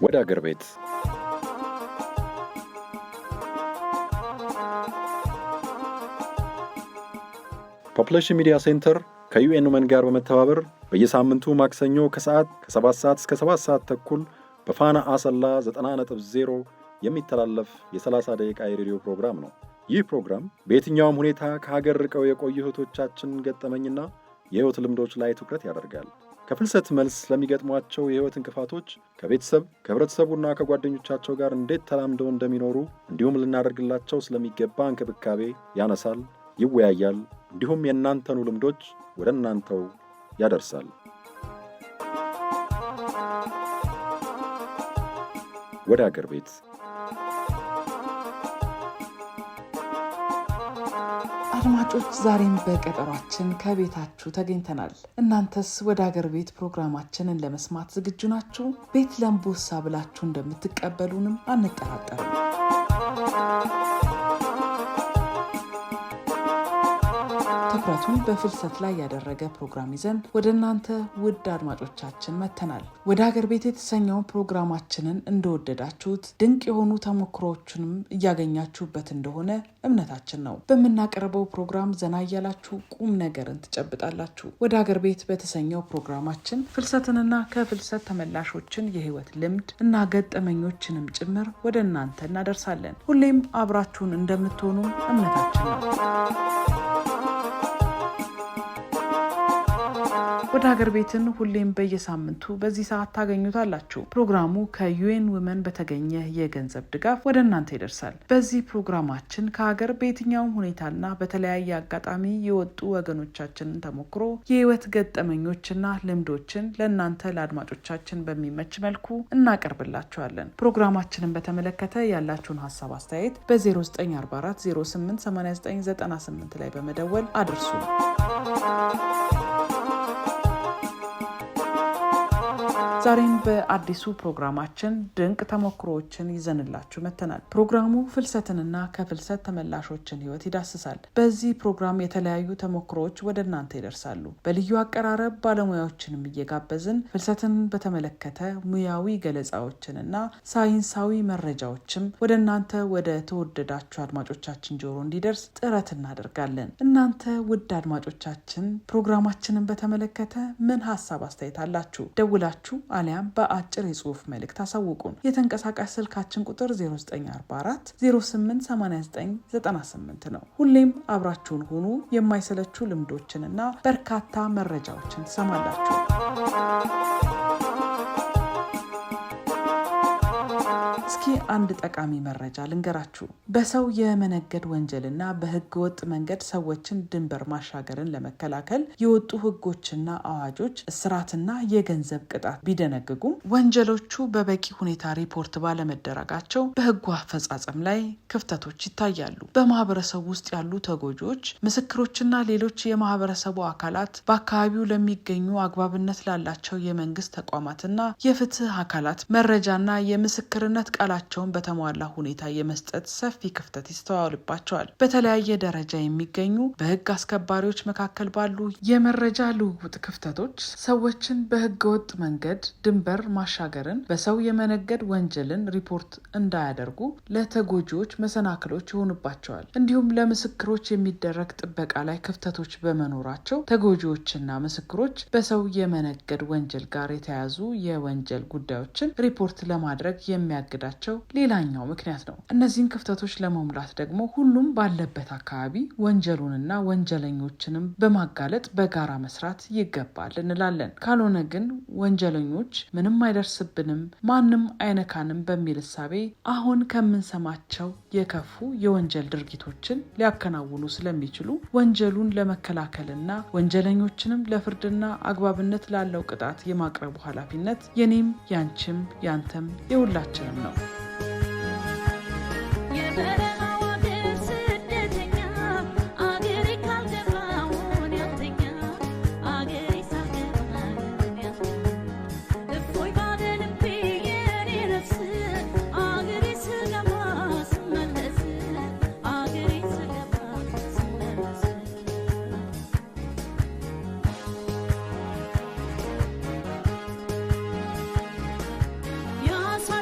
ወደ አገር ቤት ፖፑሌሽን ሚዲያ ሴንተር ከዩኤን ውመን ጋር በመተባበር በየሳምንቱ ማክሰኞ ከሰዓት ከ7 ሰዓት እስከ 7 ሰዓት ተኩል በፋና አሰላ 90.0 የሚተላለፍ የ30 ደቂቃ የሬዲዮ ፕሮግራም ነው። ይህ ፕሮግራም በየትኛውም ሁኔታ ከሀገር ርቀው የቆዩ እህቶቻችን ገጠመኝና የህይወት ልምዶች ላይ ትኩረት ያደርጋል። ከፍልሰት መልስ ለሚገጥሟቸው የህይወት እንቅፋቶች ከቤተሰብ ከህብረተሰቡና ከጓደኞቻቸው ጋር እንዴት ተላምደው እንደሚኖሩ እንዲሁም ልናደርግላቸው ስለሚገባ እንክብካቤ ያነሳል፣ ይወያያል፣ እንዲሁም የእናንተኑ ልምዶች ወደ እናንተው ያደርሳል። ወደ አገር ቤት አድማጮች፣ ዛሬም በቀጠሯችን ከቤታችሁ ተገኝተናል። እናንተስ ወደ አገር ቤት ፕሮግራማችንን ለመስማት ዝግጁ ናችሁ? ቤት ለምቦሳ ብላችሁ እንደምትቀበሉንም አንጠራጠርም። ትኩረቱን በፍልሰት ላይ ያደረገ ፕሮግራም ይዘን ወደ እናንተ ውድ አድማጮቻችን መተናል። ወደ ሀገር ቤት የተሰኘውን ፕሮግራማችንን እንደወደዳችሁት ድንቅ የሆኑ ተሞክሮዎችንም እያገኛችሁበት እንደሆነ እምነታችን ነው። በምናቀርበው ፕሮግራም ዘና እያላችሁ ቁም ነገርን ትጨብጣላችሁ። ወደ ሀገር ቤት በተሰኘው ፕሮግራማችን ፍልሰትንና ከፍልሰት ተመላሾችን የህይወት ልምድ እና ገጠመኞችንም ጭምር ወደ እናንተ እናደርሳለን። ሁሌም አብራችሁን እንደምትሆኑ እምነታችን ነው። ወደ ሀገር ቤትን ሁሌም በየሳምንቱ በዚህ ሰዓት ታገኙታላችሁ። ፕሮግራሙ ከዩኤን ውመን በተገኘ የገንዘብ ድጋፍ ወደ እናንተ ይደርሳል። በዚህ ፕሮግራማችን ከሀገር በየትኛውም ሁኔታና በተለያየ አጋጣሚ የወጡ ወገኖቻችንን ተሞክሮ የህይወት ገጠመኞችና ልምዶችን ለእናንተ ለአድማጮቻችን በሚመች መልኩ እናቀርብላችኋለን። ፕሮግራማችንን በተመለከተ ያላችሁን ሀሳብ አስተያየት በ0944 088998 ላይ በመደወል አድርሱ። ዛሬም በአዲሱ ፕሮግራማችን ድንቅ ተሞክሮዎችን ይዘንላችሁ መተናል። ፕሮግራሙ ፍልሰትንና ከፍልሰት ተመላሾችን ህይወት ይዳስሳል። በዚህ ፕሮግራም የተለያዩ ተሞክሮዎች ወደ እናንተ ይደርሳሉ። በልዩ አቀራረብ ባለሙያዎችንም እየጋበዝን ፍልሰትን በተመለከተ ሙያዊ ገለጻዎችንና ሳይንሳዊ መረጃዎችም ወደ እናንተ ወደ ተወደዳችሁ አድማጮቻችን ጆሮ እንዲደርስ ጥረት እናደርጋለን። እናንተ ውድ አድማጮቻችን ፕሮግራማችንን በተመለከተ ምን ሀሳብ አስተያየት አላችሁ? ደውላችሁ አሊያም በአጭር የጽሁፍ መልእክት አሳውቁን። የተንቀሳቃሽ ስልካችን ቁጥር 0944 088998 ነው። ሁሌም አብራችሁን ሁኑ። የማይሰለቹ ልምዶችንና በርካታ መረጃዎችን ትሰማላችሁ። እስኪ አንድ ጠቃሚ መረጃ ልንገራችሁ። በሰው የመነገድ ወንጀልና በህገ ወጥ መንገድ ሰዎችን ድንበር ማሻገርን ለመከላከል የወጡ ህጎችና አዋጆች እስራትና የገንዘብ ቅጣት ቢደነግጉም ወንጀሎቹ በበቂ ሁኔታ ሪፖርት ባለመደረጋቸው በህጉ አፈጻጸም ላይ ክፍተቶች ይታያሉ። በማህበረሰቡ ውስጥ ያሉ ተጎጂዎች፣ ምስክሮችና ሌሎች የማህበረሰቡ አካላት በአካባቢው ለሚገኙ አግባብነት ላላቸው የመንግስት ተቋማትና የፍትህ አካላት መረጃና የምስክርነት ቃላቸውን በተሟላ ሁኔታ የመስጠት ሰፊ ክፍተት ይስተዋልባቸዋል። በተለያየ ደረጃ የሚገኙ በህግ አስከባሪዎች መካከል ባሉ የመረጃ ልውውጥ ክፍተቶች ሰዎችን በህገ ወጥ መንገድ ድንበር ማሻገርን፣ በሰው የመነገድ ወንጀልን ሪፖርት እንዳያደርጉ ለተጎጂዎች መሰናክሎች ይሆኑባቸዋል። እንዲሁም ለምስክሮች የሚደረግ ጥበቃ ላይ ክፍተቶች በመኖራቸው ተጎጂዎችና ምስክሮች በሰው የመነገድ ወንጀል ጋር የተያዙ የወንጀል ጉዳዮችን ሪፖርት ለማድረግ የሚያግዳቸው ሌላኛው ምክንያት ነው። እነዚህን ክፍተቶች ለመሙላት ደግሞ ሁሉም ባለበት አካባቢ ወንጀሉንና ወንጀለኞችንም በማጋለጥ በጋራ መስራት ይገባል እንላለን። ካልሆነ ግን ወንጀለኞች ምንም አይደርስብንም፣ ማንም አይነካንም በሚል እሳቤ አሁን ከምንሰማቸው የከፉ የወንጀል ድርጊቶችን ሊያከናውኑ ስለሚችሉ ወንጀሉን ለመከላከልና ወንጀለኞችንም ለፍርድና አግባብነት ላለው ቅጣት የማቅረቡ ኃላፊነት የኔም ያንቺም ያንተም የሁላችንም ነው። Yes, I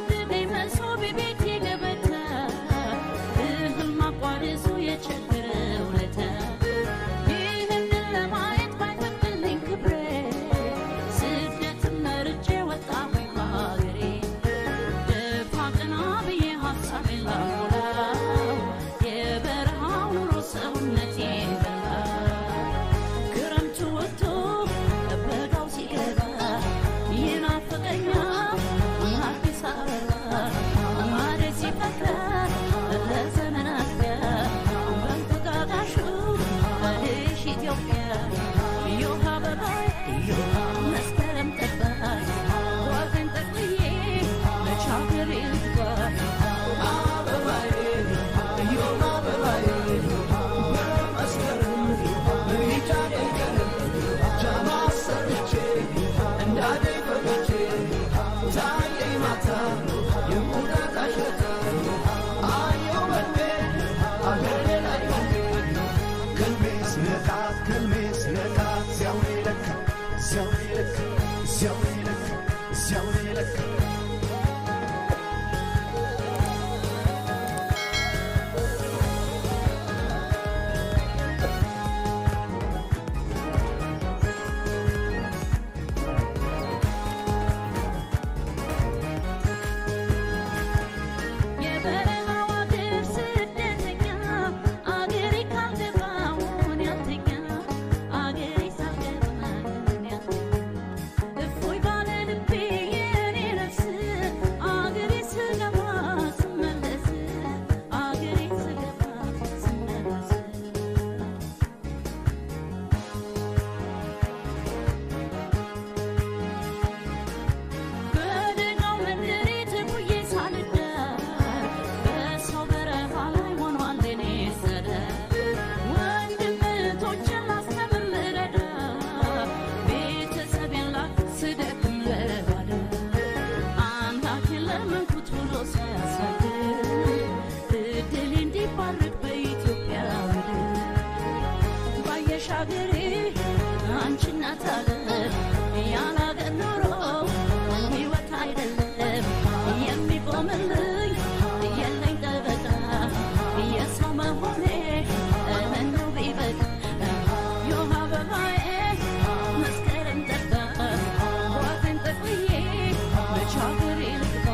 ተሻገሪ አንቺ እናት አለም ያላገር ኖሮ ሕይወት አይደለም የሚቆምልኝ የለኝ ጠበቃ የሰው መሆኔ ምነው ቢበቃ ዮሃ በባዬ መስከረም ጠባ ጓዜን ጠቅልዬ ተሻገሪ ልግባ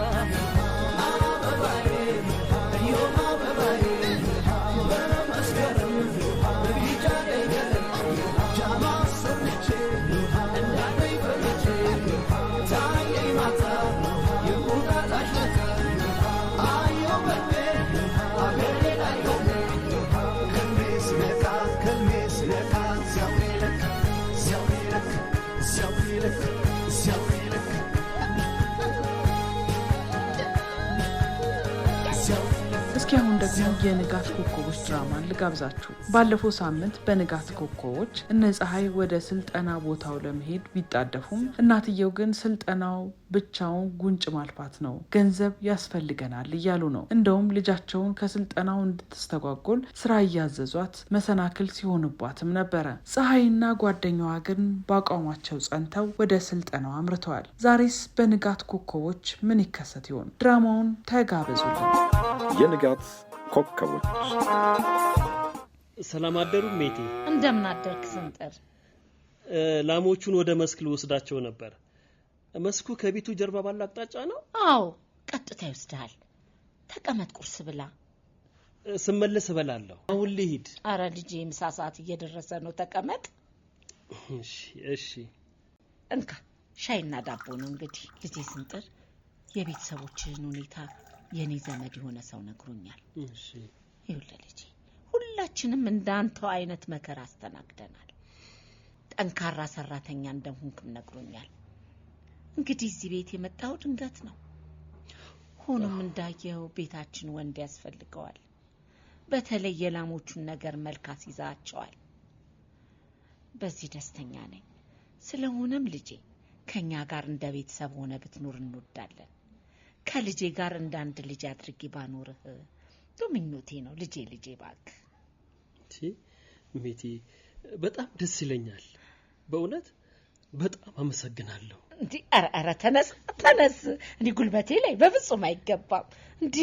እስኪ አሁን ደግሞ የንጋት ኮከቦች ድራማን ልጋብዛችሁ። ባለፈው ሳምንት በንጋት ኮከቦች እነ ፀሐይ ወደ ስልጠና ቦታው ለመሄድ ቢጣደፉም እናትየው ግን ስልጠናው ብቻውን ጉንጭ ማልፋት ነው፣ ገንዘብ ያስፈልገናል እያሉ ነው። እንደውም ልጃቸውን ከስልጠናው እንድትስተጓጎል ስራ እያዘዟት መሰናክል ሲሆኑባትም ነበረ። ፀሐይና ጓደኛዋ ግን በአቋማቸው ጸንተው ወደ ስልጠናው አምርተዋል። ዛሬስ በንጋት ኮከቦች ምን ይከሰት ይሆን? ድራማውን ተጋበዙልን። የንጋት ኮከቦች። ሰላም አደሩ ሜቴ። እንደምን አደርክ ስንጥር? ላሞቹን ወደ መስክ ልወስዳቸው ነበር። መስኩ ከቤቱ ጀርባ ባለ አቅጣጫ ነው? አዎ፣ ቀጥታ ይወስዳል። ተቀመጥ፣ ቁርስ ብላ። ስመለስ እበላለሁ። አሁን ልሂድ። አረ ልጄ፣ ምሳ ሰዓት እየደረሰ ነው። ተቀመጥ። እሺ። እንካ ሻይና ዳቦ ነው እንግዲህ። ልጄ ስንጥር፣ የቤተሰቦችን ሁኔታ የኔ ዘመድ የሆነ ሰው ነግሮኛል። እሺ። ይኸውልህ ልጄ፣ ሁላችንም እንዳንተው አይነት መከራ አስተናግደናል። ጠንካራ ሰራተኛ እንደሆንክም ነግሮኛል። እንግዲህ እዚህ ቤት የመጣው ድንገት ነው። ሆኖም እንዳየው ቤታችን ወንድ ያስፈልገዋል። በተለይ የላሞቹን ነገር መልካስ ይዛቸዋል። በዚህ ደስተኛ ነኝ። ስለሆነም ልጄ ከኛ ጋር እንደ ቤተሰብ ሆነ ብትኖር እንወዳለን። ከልጄ ጋር እንዳንድ ልጅ አድርጌ ባኖርህ ምኞቴ ነው። ልጄ ባክ። ሜቴ፣ በጣም ደስ ይለኛል። በእውነት በጣም አመሰግናለሁ። እንዴ አረ ተነስ። እንዴ ጉልበቴ ላይ በፍጹም አይገባም። እንዴ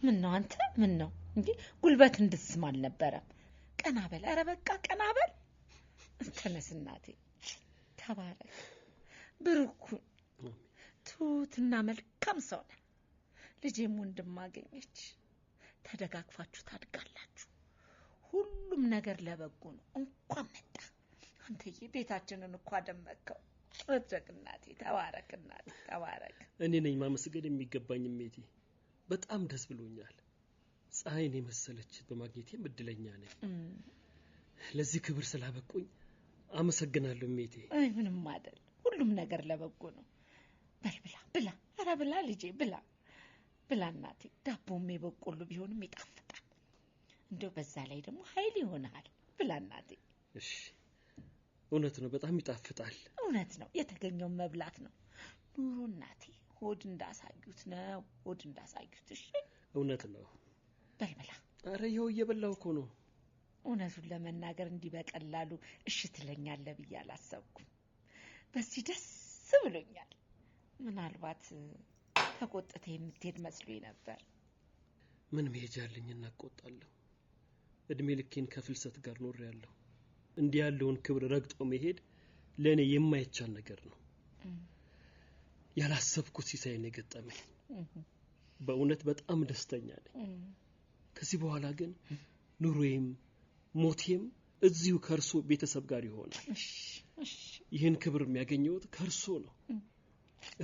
ምን ነው አንተ? ምን ነው እንዴ? ጉልበት እንድስም አልነበረም። ቀና በል። አረ በቃ ቀና በል። ተነስ እናቴ። ተባረክ። ብሩክ ትሁትና መልካም ሰው ነህ። ልጄም ወንድም አገኘች። ተደጋግፋችሁ ታድጋላችሁ። ሁሉም ነገር ለበጎ ነው። እንኳን መጣ አንተዬ፣ ቤታችንን እኮ አደመከው። ወጀግናቴ፣ ተባረክ እናቴ፣ ተባረክ። እኔ ነኝ ማመስገን የሚገባኝ ሜቴ። በጣም ደስ ብሎኛል። ፀሐይን የመሰለች በማግኘቴም እድለኛ ነኝ። ለዚህ ክብር ስላበቁኝ አመሰግናለሁ ሜቴ። ምንም አይደል። ሁሉም ነገር ለበጎ ነው። በል ብላ። አረ ብላ ልጄ፣ ብላ እናቴ። ዳቦም የበቆሎ ቢሆንም ይጣፍጣል። እንደው በዛ ላይ ደግሞ ኃይል ይሆናል። ብላ እናቴ። እሺ። እውነት ነው፣ በጣም ይጣፍጣል። እውነት ነው፣ የተገኘው መብላት ነው። ኑሮ እናቴ ሆድ እንዳሳዩት ነው። እሺ፣ እውነት ነው። በል ብላ። አረ ይኸው እየበላሁ እኮ ነው። እውነቱን ለመናገር እንዲህ በቀላሉ እሺ ትለኛለህ ብዬ አላሰብኩም። በዚህ ደስ ብሎኛል። ምናልባት ተቆጥተህ የምትሄድ መስሎኝ ነበር። ምን መሄጃለኝ? እናቆጣለሁ። እድሜ ልኬን ከፍልሰት ጋር ኖሬያለሁ። እንዲህ ያለውን ክብር ረግጦ መሄድ ለኔ የማይቻል ነገር ነው። ያላሰብኩት ሲሳይ ነው የገጠመኝ። በእውነት በጣም ደስተኛ ነኝ። ከዚህ በኋላ ግን ኑሮዬም ሞቴም እዚሁ ከርሶ ቤተሰብ ጋር ይሆናል። ይህን ክብር የሚያገኘውት ከርሶ ነው።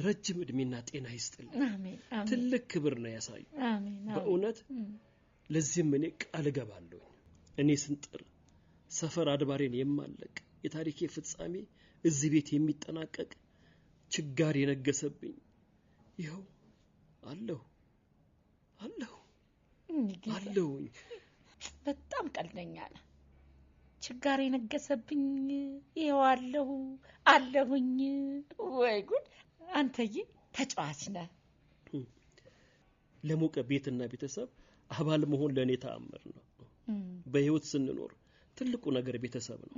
ረጅም እድሜና ጤና ይስጥልኝ። አሜን። ትልቅ ክብር ነው ያሳዩ። በእውነት ለዚህም እኔ ቃል እገባለሁ። እኔ ስንጥር ሰፈር አድባሬን የማለቅ የታሪኬ ፍጻሜ እዚህ ቤት የሚጠናቀቅ ችጋር የነገሰብኝ ይኸው አለሁ። በጣም ቀልደኛ ነህ። ችጋር የነገሰብኝ ይኸው አለሁኝ። ወይ ጉድ! አንተዬ ተጫዋች ነህ። ለሞቀ ቤትና ቤተሰብ አባል መሆን ለኔ ተአምር ነው። በህይወት ስንኖር ትልቁ ነገር ቤተሰብ ነው።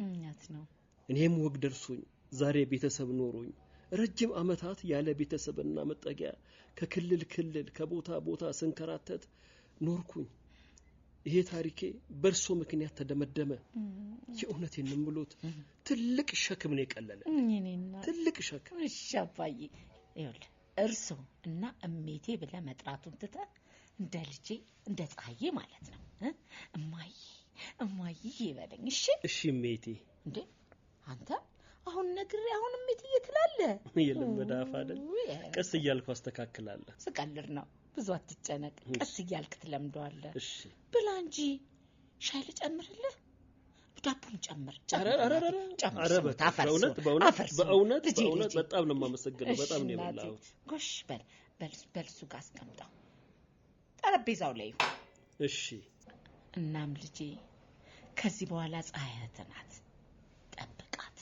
ነው። እኔም ወግ ደርሶኝ ዛሬ ቤተሰብ ኖሮኝ ረጅም ዓመታት ያለ ቤተሰብና መጠጊያ ከክልል ክልል ከቦታ ቦታ ስንከራተት ኖርኩኝ። ይሄ ታሪኬ በርሶ ምክንያት ተደመደመ። የእውነቴን ነው የምሉት፣ ትልቅ ሸክም ነው የቀለለ። ትልቅ ሸክም። እሺ አባዬ፣ ይኸውልህ እርሶ እና እሜቴ ብለህ መጥራቱን ትተህ እንደ ልጄ እንደ ፀሐዬ ማለት ነው እማዬ ይበለኝ። እሺ እሜቴ። እንዴ አንተ አሁን ነግሬ አሁን እሜቴ ትላለህ? የለም መዳፍ አይደል? ቀስ እያልኩ አስተካክላለሁ። ስቀልድ ነው፣ ብዙ አትጨነቅ። ቀስ እያልክ ትለምደዋለህ። እሺ ብላ እንጂ። ሻይ ልጨምርልህ? ዳቦም ጨምር። በእውነት በጣም ነው የማመሰግነው። በጣም ነው የበላሁት። ጎሽ በልሱ ጋር አስቀምጠው፣ ጠረጴዛው ላይ። እሺ። እናም ልጄ ከዚህ በኋላ ፀሐይህ ናት። ጠብቃት፣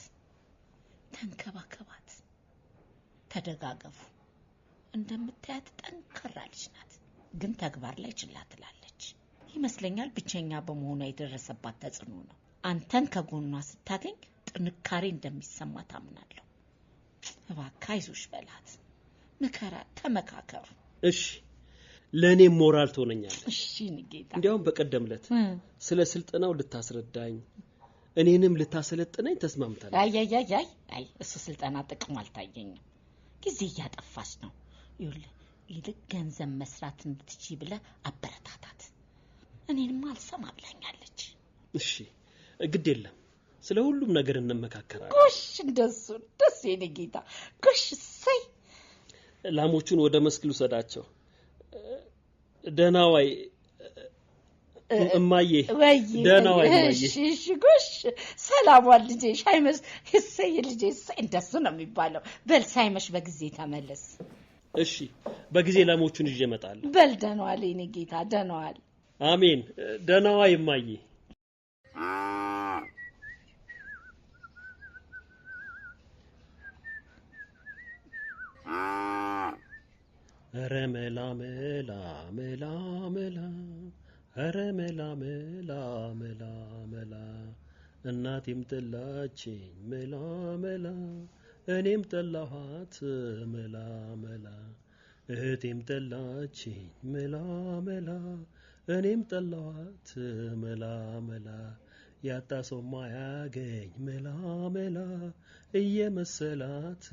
ተንከባከባት፣ ተደጋገፉ። እንደምታያት ጠንካራ ልጅ ናት፣ ግን ተግባር ላይ ችላ ትላለች ይመስለኛል። ብቸኛ በመሆኗ የደረሰባት ተጽዕኖ ነው። አንተን ከጎኗ ስታገኝ ጥንካሬ እንደሚሰማ ታምናለሁ። እባክህ አይዞሽ በላት፣ ምከራት፣ ተመካከሩ። እሺ። ለኔ ሞራል ትሆነኛለች። እሺ ንጌታ። እንዲያውም በቀደምለት ስለ ስልጠናው ልታስረዳኝ እኔንም ልታሰለጥነኝ ተስማምተናል። አይ እሱ ስልጠና ጥቅሙ አልታየኝም። ጊዜ እያጠፋች ነው። ይልቅ ገንዘብ መስራት እንድትችይ ብለህ አበረታታት። እኔንም አልሰማ ብላኛለች። እሺ ግድ የለም፣ ስለ ሁሉም ነገር እንመካከራለን። ጎሽ እንደሱ ደስ የኔ ጌታ። ጎሽ ሰይ ላሞቹን ወደ መስክ ልውሰዳቸው። ደህና ዋይ እማዬ። ደህና ዋይ እማዬ። እሺ ጎሽ ሰላም ልጄ። ሻይመስ እሰይ ልጄ፣ እሰይ እንደሱ ነው የሚባለው። በል ሳይመሽ በጊዜ ተመለስ። እሺ በጊዜ ላሞቹን ይዤ እመጣለሁ። በል ደህና ዋል የኔ ጌታ፣ ደህና ዋል። አሜን። ደህና ዋይ እማዬ። ኧረ መላ መላ መላ መላ፣ ኧረ መላ መላ መላ መላ፣ እናቴም ጠላችኝ መላ መላ፣ እኔም ጠላኋት መላ መላ፣ እህቴም ጠላችኝ መላ መላ፣ እኔም ጠላኋት መላ መላ፣ ያጣ ሰው ማያገኝ መላ መላ፣ እየመሰላት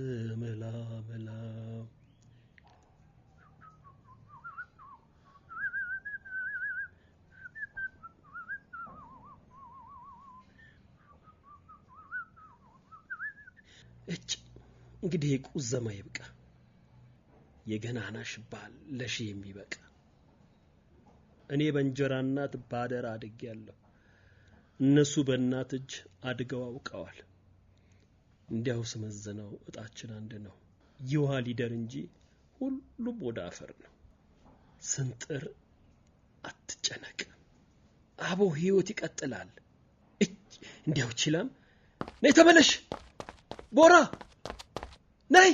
መላ መላ። እንግዲህ ቁዘማ ይብቃ። የገናና ሽባል ለሺ የሚበቃ። እኔ በእንጀራ እናት ባደራ አድጌያለሁ፣ እነሱ በእናት እጅ አድገው አውቀዋል። እንዲያው ስመዝነው እጣችን አንድ ነው። ይውሃ ሊደር እንጂ ሁሉም ወደ አፈር ነው። ስንጥር አትጨነቅ፣ አቦ ህይወት ይቀጥላል። እንዲያው ችላም ነይ ተመለሽ፣ ቦራ ነይ።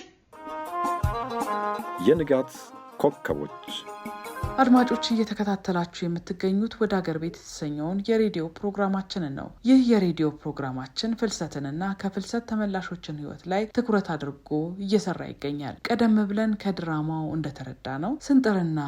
የንጋት ኮከቦች አድማጮች እየተከታተላችሁ የምትገኙት ወደ ሀገር ቤት የተሰኘውን የሬዲዮ ፕሮግራማችንን ነው። ይህ የሬዲዮ ፕሮግራማችን ፍልሰትንና ከፍልሰት ተመላሾችን ህይወት ላይ ትኩረት አድርጎ እየሰራ ይገኛል። ቀደም ብለን ከድራማው እንደተረዳ ነው ስንጥርና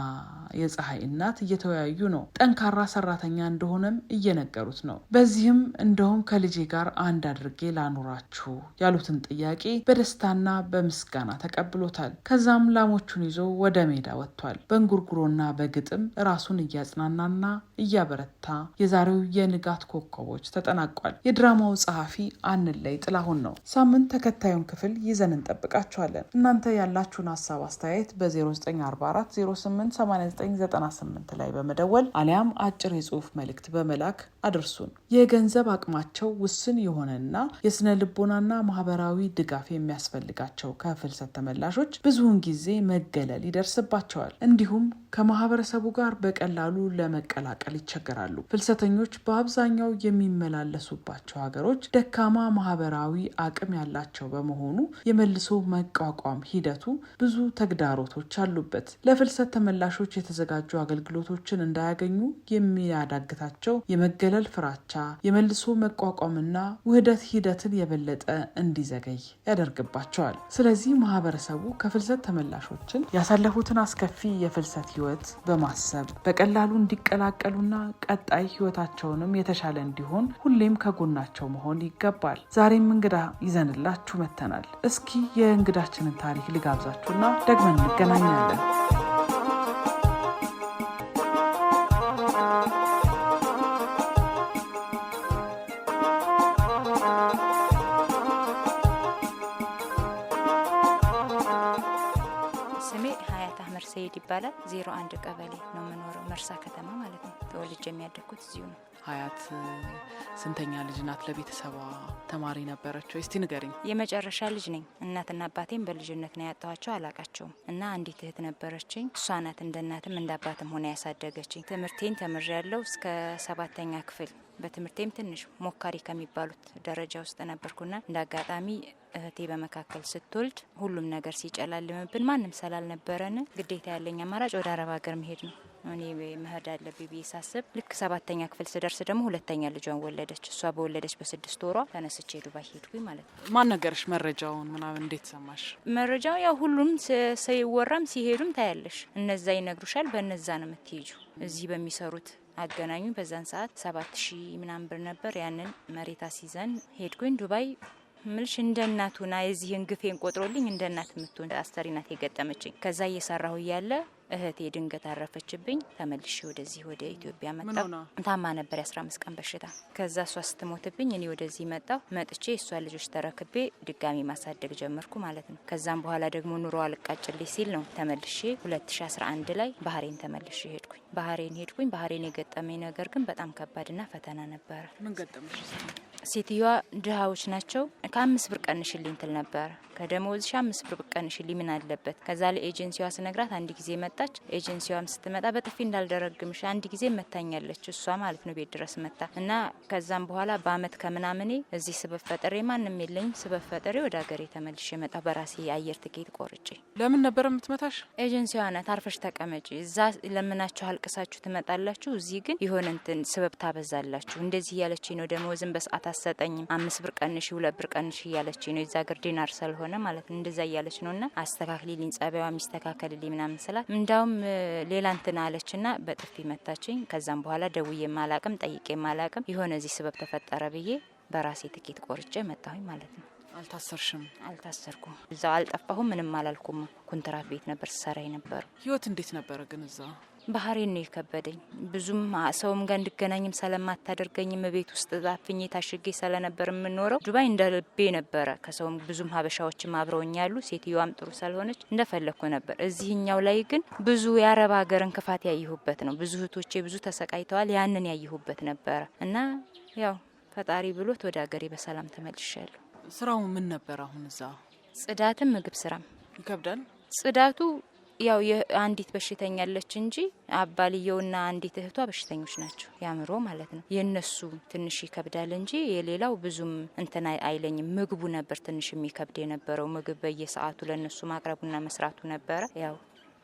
የፀሐይ እናት እየተወያዩ ነው። ጠንካራ ሰራተኛ እንደሆነም እየነገሩት ነው። በዚህም እንደውም ከልጄ ጋር አንድ አድርጌ ላኑራችሁ ያሉትን ጥያቄ በደስታና በምስጋና ተቀብሎታል። ከዛም ላሞቹን ይዞ ወደ ሜዳ ወጥቷል። በእንጉርጉሮና በግጥም ራሱን እያጽናናና እያበረታ የዛሬው የንጋት ኮከቦች ተጠናቋል። የድራማው ጸሐፊ አንለይ ጥላሁን ነው። ሳምንት ተከታዩን ክፍል ይዘን እንጠብቃችኋለን። እናንተ ያላችሁን ሀሳብ አስተያየት በ0944 088998 ላይ በመደወል አሊያም አጭር የጽሁፍ መልእክት በመላክ አድርሱን። የገንዘብ አቅማቸው ውስን የሆነና የስነ ልቦናና ማህበራዊ ድጋፍ የሚያስፈልጋቸው ከፍልሰት ተመላሾች ብዙውን ጊዜ መገለል ይደርስባቸዋል። እንዲሁም ከማህበራዊ ከማህበረሰቡ ጋር በቀላሉ ለመቀላቀል ይቸገራሉ። ፍልሰተኞች በአብዛኛው የሚመላለሱባቸው ሀገሮች ደካማ ማህበራዊ አቅም ያላቸው በመሆኑ የመልሶ መቋቋም ሂደቱ ብዙ ተግዳሮቶች አሉበት። ለፍልሰት ተመላሾች የተዘጋጁ አገልግሎቶችን እንዳያገኙ የሚያዳግታቸው የመገለል ፍራቻ፣ የመልሶ መቋቋምና ውህደት ሂደትን የበለጠ እንዲዘገይ ያደርግባቸዋል። ስለዚህ ማህበረሰቡ ከፍልሰት ተመላሾችን ያሳለፉትን አስከፊ የፍልሰት ህይወት በማሰብ በቀላሉ እንዲቀላቀሉና ቀጣይ ህይወታቸውንም የተሻለ እንዲሆን ሁሌም ከጎናቸው መሆን ይገባል። ዛሬም እንግዳ ይዘንላችሁ መተናል። እስኪ የእንግዳችንን ታሪክ ልጋብዛችሁና ደግመን እንገናኛለን። ሰይድ ይባላል። 01 ቀበሌ ነው የምኖረው፣ መርሳ ከተማ ማለት ነው። ተወልጄ የሚያደግኩት እዚሁ ነው። ሀያት ስንተኛ ልጅ ናት? ለቤተሰቧ ተማሪ ነበረች ወይ? እስቲ ንገሪኝ። የመጨረሻ ልጅ ነኝ። እናትና አባቴም በልጅነት ነው ያጣኋቸው፣ አላቃቸውም። እና አንዲት እህት ነበረችኝ። እሷ ናት እንደ እናትም እንደ አባትም ሆነ ያሳደገችኝ። ትምህርቴን ተምሬያለሁ እስከ 7ኛ ክፍል። በትምህርቴም ትንሽ ሞካሪ ከሚባሉት ደረጃ ውስጥ ነበርኩና እንደ አጋጣሚ እህቴ በመካከል ስትወልድ ሁሉም ነገር ሲጨላልምብን ማንም ስላልነበረን ግዴታ ያለኝ አማራጭ ወደ አረብ ሀገር መሄድ ነው። እኔ መሄድ አለብኝ ብዬ ሳስብ ልክ 7ኛ ክፍል ስደርስ ደግሞ ሁለተኛ ልጇን ወለደች። እሷ በወለደች በ6 ወሯ ተነስቼ ዱባይ ሄድኩኝ ማለት ነው። ማን ነገርሽ መረጃውን ምናምን? እንዴት ሰማሽ? መረጃው ያው ሁሉም ሲወራም ሲሄዱም ታያለሽ። እነዛ ይነግሩሻል፣ በነዛ ነው የምትሄጁ። እዚህ በሚሰሩት አገናኙ። በዛን ሰዓት 7000 ምናምን ብር ነበር። ያንን መሬት አስይዘን ሄድኩኝ ዱባይ። ምልሽ እንደ እናቱና የዚህን ግፌን ቆጥሮልኝ እንደ እናት የምትሆን አስተሪናት የገጠመችኝ። ከዛ እየሰራሁ እያለ እህቴ ድንገት አረፈችብኝ። ተመልሼ ወደዚህ ወደ ኢትዮጵያ መጣሁ። ታማ ነበር የ15 ቀን በሽታ። ከዛ እሷ ስትሞትብኝ እኔ ወደዚህ መጣሁ። መጥቼ እሷ ልጆች ተረክቤ ድጋሚ ማሳደግ ጀመርኩ ማለት ነው። ከዛም በኋላ ደግሞ ኑሮ አልቃጭልኝ ሲል ነው ተመልሼ 2011 ላይ ባህሬን ተመልሼ ሄድኩኝ። ባህሬን የገጠመኝ ነገር ግን በጣም ከባድና ፈተና ነበረ። ምን ገጠመሽ? ሴትዮዋ ድሃዎች ናቸው። ከ5 ብር ቀንሽልኝ ትል ነበር። ከደሞዝሽ 5 ብር ቀንሽልኝ ምን አለበት? ከዛ ለኤጀንሲዋ ስነግራት አንድ ጊዜ መጣች። ኤጀንሲዋም ስትመጣ በጥፊ እንዳልደረግምሽ አንድ ጊዜ መታኛለች፣ እሷ ማለት ነው ቤት ድረስ መጣ እና ከዛም በኋላ በአመት ከምናምኔ እዚህ ስበብ ፈጠሬ ማንም የለኝም። ስበብ ፈጠሬ ወደ ሀገሬ ተመልሼ መጣ በራሴ አየር ትኬት ቆርጬ። ለምን ነበር የምትመታሽ? ኤጀንሲዋ ናት አርፈሽ ተቀመጪ፣ እዛ ለምናችሁ አልቅሳችሁ ትመጣላችሁ፣ እዚህ ግን የሆነ እንትን ስበብ ታበዛላችሁ። እንደዚህ እያለችኝ ነው። ደሞዝን በሰዓት አሰጠኝም። 5 ብር ቀንሽ 2 ብር ቀንሽ እያለችኝ ነው። የዛ ሀገር ዲናር ስለሆነ ማለት ነው። እንደዛ እያለች ነውና አስተካክሊልኝ፣ ጸባይዋ ሚስተካከልልኝ ምናምን ስላት እንዳውም ሌላ እንትን አለችና በጥፊ መታችኝ። ከዛም በኋላ ደውዬ ማላቅም ጠይቄ ማላቅም የሆነ እዚህ ስበብ ተፈጠረ ብዬ በራሴ ትኬት ቆርጬ መጣሁኝ ማለት ነው። አልታሰርሽም? አልታሰርኩም። እዛው አልጠፋሁም፣ ምንም አላልኩም። ኮንትራት ቤት ነበር ሰራይ ነበር። ህይወት እንዴት ነበረ ግን እዛ? ባህሬን ነው የከበደኝ። ብዙም ሰውም ጋር እንድገናኝም ስለማታደርገኝም ቤት ውስጥ ዛፍኜ ታሽጌ ስለነበር የምኖረው ዱባይ እንደ ልቤ ነበረ። ከሰውም ብዙም ሀበሻዎችም አብረውኝ ያሉ፣ ሴትዮዋም ጥሩ ስለሆነች እንደፈለኩ ነበር። እዚህኛው ላይ ግን ብዙ የአረብ ሀገርን ክፋት ያየሁበት ነው። ብዙ እህቶቼ ብዙ ተሰቃይተዋል። ያንን ያየሁበት ነበረ እና ያው ፈጣሪ ብሎት ወደ ሀገሬ በሰላም ተመልሻለሁ። ስራው ምን ነበር አሁን እዛ? ጽዳትም ምግብ ስራም ይከብዳል። ጽዳቱ ያው የአንዲት በሽተኛ አለች እንጂ አባልየውና አንዲት እህቷ በሽተኞች ናቸው፣ ያምሮ ማለት ነው። የነሱ ትንሽ ይከብዳል እንጂ የሌላው ብዙም እንትና አይለኝም። ምግቡ ነበር ትንሽ የሚከብድ የነበረው። ምግብ በየሰዓቱ ለነሱ ማቅረቡና መስራቱ ነበረ። ያው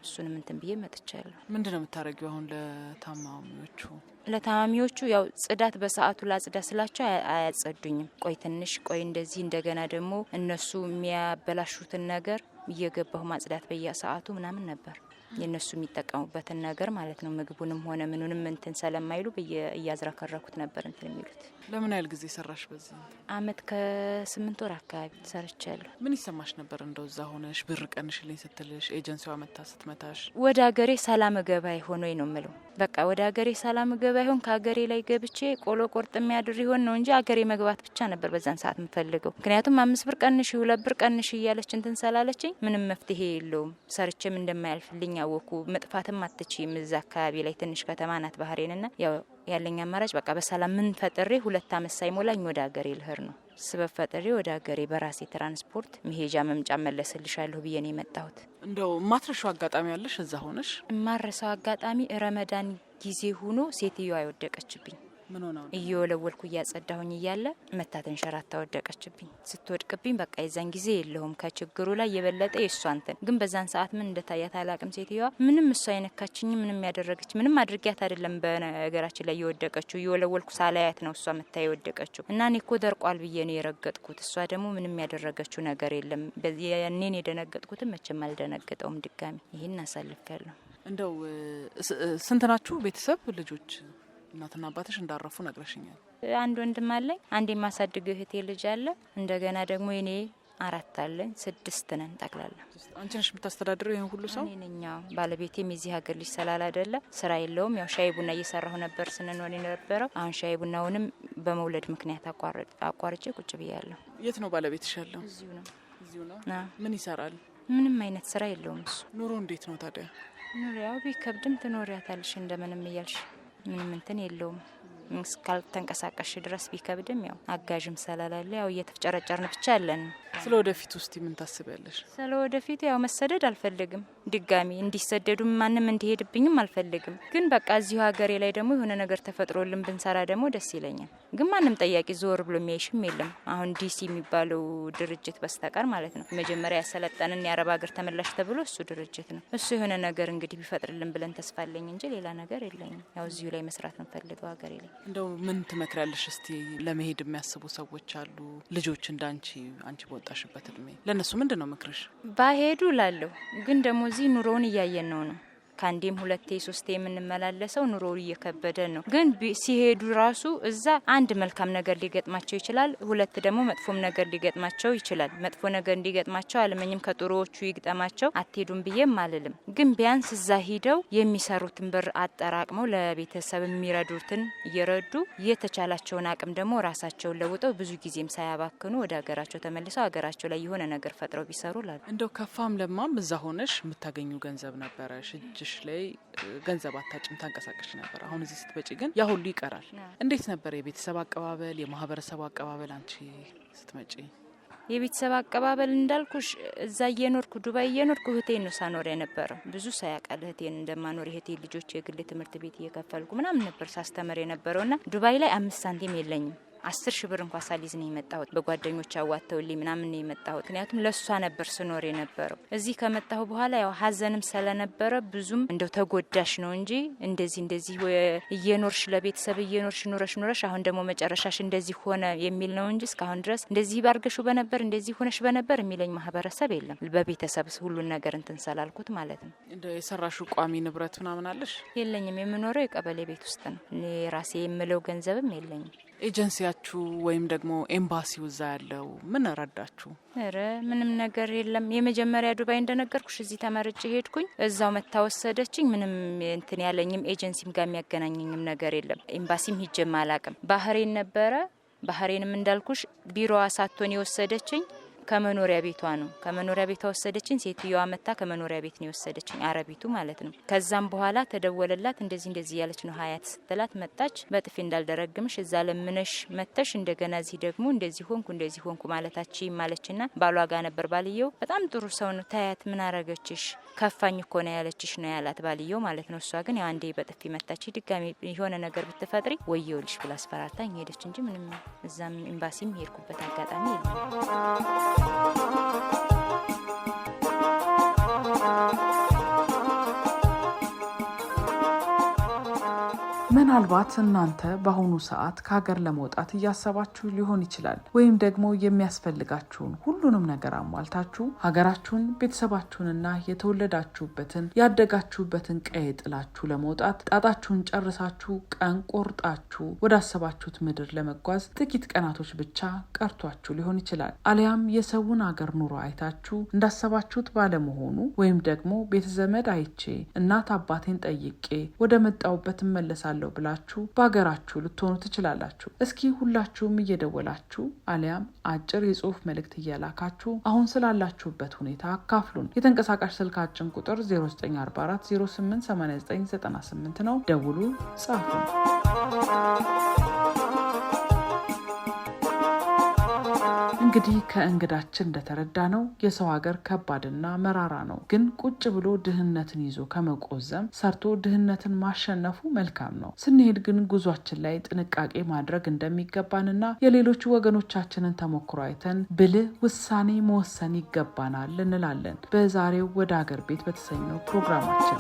እሱንም እንትን ብዬ መጥቻለሁ። ምንድነው የምታረጊው አሁን ለታማሚዎቹ? ለታማሚዎቹ ያው ጽዳት በሰዓቱ ላጽዳ ስላቸው አያጸዱኝም። ቆይ ትንሽ ቆይ እንደዚህ እንደገና ደግሞ እነሱ የሚያበላሹትን ነገር እየገባሁ ማጽዳት በየሰዓቱ ምናምን ነበር። የነሱ የሚጠቀሙበትን ነገር ማለት ነው። ምግቡንም ሆነ ምኑንም እንትን ስለማይሉ እያዝረከረኩት ነበር እንትን የሚሉት። ለምን ያህል ጊዜ ሰራሽ በዚህ? አመት ከ8 ወር አካባቢ ሰርቻለሁ። ምን ይሰማሽ ነበር እንደው እዛ ሆነሽ ብር ቀንሽልኝ ስትልሽ ኤጀንሲዋ መታ ስትመታሽ? ወደ ሀገሬ ሰላም ገባይ ሆኖ ነው የምለው። በቃ ወደ ሀገሬ ሰላም ገባይ ሆን ከሀገሬ ላይ ገብቼ ቆሎ ቆርጥ የሚያድር ይሆን ነው እንጂ ሀገሬ መግባት ብቻ ነበር በዛን ሰዓት የምፈልገው። ምክንያቱም 5 ብር ቀንሽ 2 ብር ቀንሽ እያለች እንትን ስላለችኝ ምንም መፍትሄ የለውም። ሰርቼም እንደማያልፍልኝ አወኩ። መጥፋትም አትችይም። እዛ አካባቢ ላይ ትንሽ ከተማ ናት ባህሬንና ያው ያለኝ አማራጭ በቃ በሰላም ምን ፈጥሬ 2 አመት ሳይሞላኝ ወደ ሀገሬ ልሄድ ነው። ስበብ ፈጥሬ ወደ ሀገሬ በራሴ ትራንስፖርት መሄጃ መምጫ መለስልሻለሁ ብዬ ነው የመጣሁት። እንደው ማትረሻው አጋጣሚ ያለሽ እዛ ሆነሽ? ማረሳው አጋጣሚ ረመዳን ጊዜ ሆኖ ሴትዮዋ አይወደቀችብኝ። ምን ሆነ? እየወለወልኩ እያጸዳሁኝ እያለ መታተን ሸራታ ወደቀችብኝ። ስትወድቅብኝ በቃ የዛን ጊዜ የለሁም ከችግሩ ላይ የበለጠ የሷንተን ግን በዛን ሰዓት ምን እንደታያት አላቅም። ሴትዮዋ ምንም እሷ አይነካችኝ ምንም ያደረገች ምንም አድርጊያት አይደለም። በነገራችን ላይ የወደቀችው እየወለወልኩ ሳላያት ነው እሷ መታ የወደቀችው እና እኔ እኮ ደርቋል ብዬ ነው የረገጥኩት። እሷ ደግሞ ምንም ያደረገችው ነገር የለም። ያኔን የደነገጥኩትም መቼም አልደነገጠውም ድጋሚ። ይሄን አሳልፌያለሁ። እንደው ስንት ናችሁ ቤተሰብ ልጆች? እናትና አባትሽ እንዳረፉ ነግረሽኛል። አንድ ወንድም አለኝ፣ አንድ የማሳድግ እህቴ ልጅ አለ። እንደገና ደግሞ እኔ 4 አለኝ፣ 6 ነን ጠቅላላ። አንቺ ነሽ የምታስተዳድረው ይሄን ሁሉ ሰው? እኔ ነኝ። ባለቤቴም የዚህ ሀገር ልጅ ስላል አይደለ ስራ የለውም። ያው ሻይ ቡና እየሰራሁ ነበር ስንኖር የነበረው። አሁን ሻይ ቡናውንም በመውለድ ምክንያት አቋርጬ ቁጭ ብያለሁ። የት ነው ባለቤትሽ ያለው? እዚሁ ነው። እዚሁ ነው። ምን ይሰራል? ምንም አይነት ስራ የለውም እሱ። ኑሮ እንዴት ነው ታዲያ? ኑሮው ቢከብድም ትኖሪያታለሽ እንደምንም እያልሽ ምንም እንትን የለውም። እስካልተንቀሳቀሽ ድረስ ቢከብድም ያው አጋዥም ስለሌለ ያው እየተፍጨረጨርን ብቻ አለን። ስለ ወደፊት ውስጥ ምን ታስቢያለሽ? ስለ ወደፊት ያው መሰደድ አልፈልግም። ድጋሚ እንዲሰደዱ ማንም እንዲሄድብኝም አልፈልግም። ግን በቃ እዚሁ ሀገሬ ላይ ደግሞ የሆነ ነገር ተፈጥሮልን ብንሰራ ደግሞ ደስ ይለኛል። ግን ማንም ጠያቂ ዞር ብሎ የሚያይሽም የለም። አሁን ዲሲ የሚባለው ድርጅት በስተቀር ማለት ነው። መጀመሪያ ያሰለጠንን የአረብ ሀገር ተመላሽ ተብሎ እሱ ድርጅት ነው። እሱ የሆነ ነገር እንግዲህ ቢፈጥርልን ብለን ተስፋ አለኝ እንጂ ሌላ ነገር የለኝም። ያው እዚሁ ላይ መስራት ነው ፈልገው ሀገሬ ላይ። እንደው ምን ትመክሪያለሽ? እስቲ ለመሄድ የሚያስቡ ሰዎች አሉ፣ ልጆች እንዳንቺ አንቺ በወጣሽበት እድሜ፣ ለነሱ ምንድነው ምክርሽ? ባሄዱ ላለሁ ግን ደግሞ እዚህ ኑሮውን እያየን ነው። ካንዴም 2 3 የምንመላለሰው ኑሮው እየከበደ ነው። ግን ሲሄዱ ራሱ እዛ አንድ መልካም ነገር ሊገጥማቸው ይችላል፣ 2 ደግሞ መጥፎም ነገር ሊገጥማቸው ይችላል። መጥፎ ነገር እንዲገጥማቸው አለመኝም ከጥሩዎቹ ይግጠማቸው አትሄዱም ብዬም አልልም። ግን ቢያንስ እዛ ሂደው የሚሰሩትን ብር አጠራቅመው ለቤተሰብ የሚረዱትን እየረዱ የተቻላቸውን አቅም ደግሞ ራሳቸውን ለውጠው ብዙ ጊዜም ሳያባክኑ ወደ ሀገራቸው ተመልሰው ሀገራቸው ላይ የሆነ ነገር ፈጥረው ቢሰሩ ላሉ። እንደው ከፋም ለማም እዛ ሆነሽ የምታገኙ ገንዘብ ነበረሽ ላይ ገንዘብ አታጭም ታንቀሳቀሽ ነበር። አሁን እዚህ ስትመጪ ግን ያ ሁሉ ይቀራል። እንዴት ነበር የቤተሰብ አቀባበል የማህበረሰቡ አቀባበል አንቺ ስትመጪ? የቤተሰብ አቀባበል እንዳልኩሽ እዛ እየኖርኩ ዱባይ እየኖርኩ እህቴን ነው ሳኖር የነበረው። ብዙ ሳያቃል እህቴን እንደማኖር የእህቴ ልጆች የግል ትምህርት ቤት እየከፈልኩ ምናምን ነበር ሳስተምር የነበረውና ዱባይ ላይ 5 ሳንቲም የለኝም። 10 ሺህ ብር እንኳን ሳሊዝ ነው የመጣሁት። በጓደኞች አዋተውልኝ ምናምን ነው የመጣሁት። ምክንያቱም ለሷ ነበር ስኖር የነበረው። እዚህ ከመጣሁ በኋላ ያው ሀዘንም ስለነበረ ብዙም እንደው ተጎዳሽ ነው እንጂ እንደዚህ እየኖርሽ ለቤተሰብ እየኖርሽ ኑረሽ አሁን ደግሞ መጨረሻሽ እንደዚህ ሆነ የሚል ነው እንጂ እስካሁን ድረስ እንደዚህ ባርገሹ በነበር እንደዚህ ሆነሽ በነበር የሚለኝ ማህበረሰብ የለም። በቤተሰብ ሁሉን ነገር እንትን ሰላልኩት ማለት ነው። እንደው የሰራሹ ቋሚ ንብረት ምናምን አለሽ? የለኝም። የምኖረው የቀበሌ ቤት ውስጥ ነው። እኔ ራሴ የምለው ገንዘብም የለኝም። ኤጀንሲያችሁ ወይም ደግሞ ኤምባሲው እዛ ያለው ምን ረዳችሁ? ኧረ ምንም ነገር የለም። የመጀመሪያ ዱባይ እንደነገርኩሽ እዚህ ተመርጬ ሄድኩኝ። እዛው መታወሰደችኝ። ምንም እንትን ያለኝም ኤጀንሲም ጋር የሚያገናኘኝም ነገር የለም። ኤምባሲም ሂጄም አላቅም። ባህሬን ነበረ። ባህሬንም እንዳልኩሽ ቢሮዋ ሳትሆን የወሰደችኝ ከመኖሪያ ቤቷ ነው። ከመኖሪያ ቤቷ ወሰደችኝ። ሴትዮዋ መታ ከመኖሪያ ቤት ነው የወሰደችኝ፣ አረቢቱ ማለት ነው። ከዛም በኋላ ተደወለላት። እንደዚህ ያለች ነው ሀያት ስትላት መጣች። በጥፊ እንዳልደረግምሽ እዛ ለምነሽ መተሽ እንደገና እዚህ ደግሞ እንደዚህ ሆንኩ ማለታችን ማለችና ባሏ ጋር ነበር ባልየው። በጣም ጥሩ ሰው ነው። ታያት ምን አረገችሽ? ከፋኝ እኮ ነው ያለችሽ ነው ያላት ባልየው ማለት ነው። እሷ ግን ያው አንዴ በጥፊ መታች። ድጋሚ የሆነ ነገር ብትፈጥሪ ወየውልሽ ብላ አስፈራርታኝ ሄደች እንጂ ምንም እዛም ኤምባሲም ሄድኩበት አጋጣሚ የለም። ምናልባት እናንተ በአሁኑ ሰዓት ከሀገር ለመውጣት እያሰባችሁ ሊሆን ይችላል። ወይም ደግሞ የሚያስፈልጋችሁን ሁሉንም ነገር አሟልታችሁ ሀገራችሁን፣ ቤተሰባችሁንና የተወለዳችሁበትን ያደጋችሁበትን ቀይ ጥላችሁ ለመውጣት ጣጣችሁን ጨርሳችሁ ቀን ቆርጣችሁ ወዳሰባችሁት ምድር ለመጓዝ ጥቂት ቀናቶች ብቻ ቀርቷችሁ ሊሆን ይችላል። አሊያም የሰውን ሀገር ኑሮ አይታችሁ እንዳሰባችሁት ባለመሆኑ ወይም ደግሞ ቤተዘመድ አይቼ እናት አባቴን ጠይቄ ወደ መጣሁበት እመለሳለሁ ብላችሁ በአገራችሁ ልትሆኑ ትችላላችሁ። እስኪ ሁላችሁም እየደወላችሁ አሊያም አጭር የጽሁፍ መልእክት እየላካችሁ አሁን ስላላችሁበት ሁኔታ አካፍሉን። የተንቀሳቃሽ ስልካችን ቁጥር 0944088998 ነው። ደውሉ፣ ጻፉ። እንግዲህ ከእንግዳችን እንደተረዳ ነው የሰው ሀገር ከባድና መራራ ነው። ግን ቁጭ ብሎ ድህነትን ይዞ ከመቆዘም ሰርቶ ድህነትን ማሸነፉ መልካም ነው። ስንሄድ ግን ጉዟችን ላይ ጥንቃቄ ማድረግ እንደሚገባንና የሌሎች ወገኖቻችንን ተሞክሮ አይተን ብልህ ውሳኔ መወሰን ይገባናል እንላለን በዛሬው ወደ ሀገር ቤት በተሰኘው ፕሮግራማችን።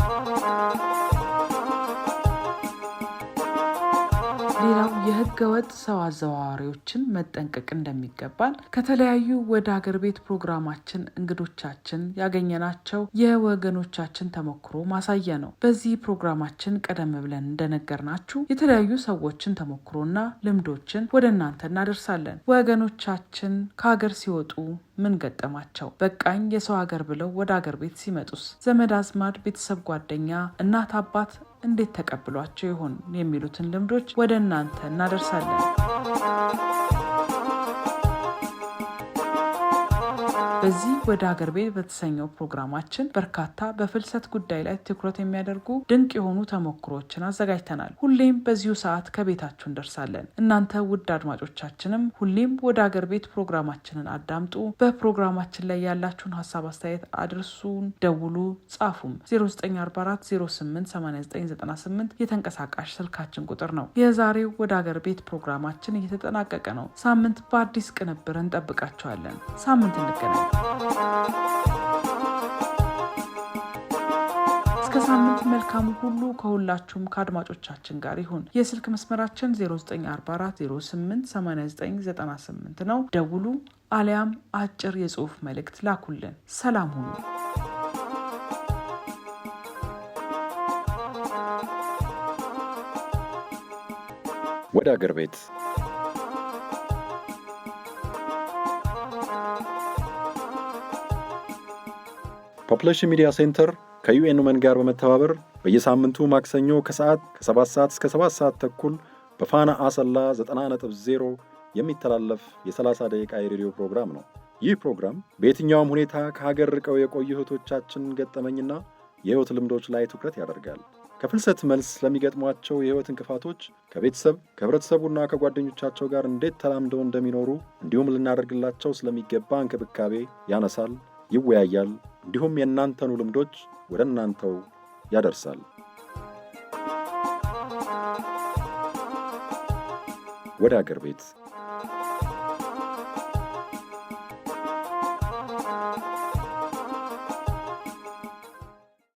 ሌላው የህገ ወጥ ሰው አዘዋዋሪዎችን መጠንቀቅ እንደሚገባን ከተለያዩ ወደ ሀገር ቤት ፕሮግራማችን እንግዶቻችን ያገኘናቸው የወገኖቻችን ተሞክሮ ማሳያ ነው። በዚህ ፕሮግራማችን ቀደም ብለን እንደነገርናችሁ የተለያዩ ሰዎችን ተሞክሮና ልምዶችን ወደ እናንተ እናደርሳለን። ወገኖቻችን ከሀገር ሲወጡ ምን ገጠማቸው? በቃኝ የሰው ሀገር ብለው ወደ ሀገር ቤት ሲመጡስ ዘመድ አዝማድ፣ ቤተሰብ፣ ጓደኛ፣ እናት አባት እንዴት ተቀብሏቸው ይሆን የሚሉትን ልምዶች ወደ እናንተ እናደርሳለን። በዚህ ወደ ሀገር ቤት በተሰኘው ፕሮግራማችን በርካታ በፍልሰት ጉዳይ ላይ ትኩረት የሚያደርጉ ድንቅ የሆኑ ተሞክሮችን አዘጋጅተናል። ሁሌም በዚሁ ሰዓት ከቤታችሁ እንደርሳለን። እናንተ ውድ አድማጮቻችንም ሁሌም ወደ ሀገር ቤት ፕሮግራማችንን አዳምጡ። በፕሮግራማችን ላይ ያላችሁን ሀሳብ አስተያየት አድርሱን፣ ደውሉ፣ ጻፉም። 0944088998 የተንቀሳቃሽ ስልካችን ቁጥር ነው። የዛሬው ወደ ሀገር ቤት ፕሮግራማችን እየተጠናቀቀ ነው። ሳምንት በአዲስ ቅንብር እንጠብቃችኋለን። ሳምንት እንገናኝ። እስከ ሳምንት መልካሙ ሁሉ ከሁላችሁም ከአድማጮቻችን ጋር ይሁን። የስልክ መስመራችን 0944088998 ነው። ደውሉ አሊያም አጭር የጽሁፍ መልእክት ላኩልን። ሰላም ሁኑ። ወደ ሀገር ቤት ፖፑሌሽን ሚዲያ ሴንተር ከዩኤን ውመን ጋር በመተባበር በየሳምንቱ ማክሰኞ ከሰዓት ከ7 ሰዓት እስከ 7 ሰዓት ተኩል በፋና አሰላ 90.0 የሚተላለፍ የ30 ደቂቃ የሬዲዮ ፕሮግራም ነው። ይህ ፕሮግራም በየትኛውም ሁኔታ ከሀገር ርቀው የቆዩ እህቶቻችን ገጠመኝና የህይወት ልምዶች ላይ ትኩረት ያደርጋል። ከፍልሰት መልስ ለሚገጥሟቸው የህይወት እንቅፋቶች ከቤተሰብ ከህብረተሰቡና ከጓደኞቻቸው ጋር እንዴት ተላምደው እንደሚኖሩ እንዲሁም ልናደርግላቸው ስለሚገባ እንክብካቤ ያነሳል፣ ይወያያል። እንዲሁም የእናንተኑ ልምዶች ወደ እናንተው ያደርሳል። ወደ ሀገር ቤት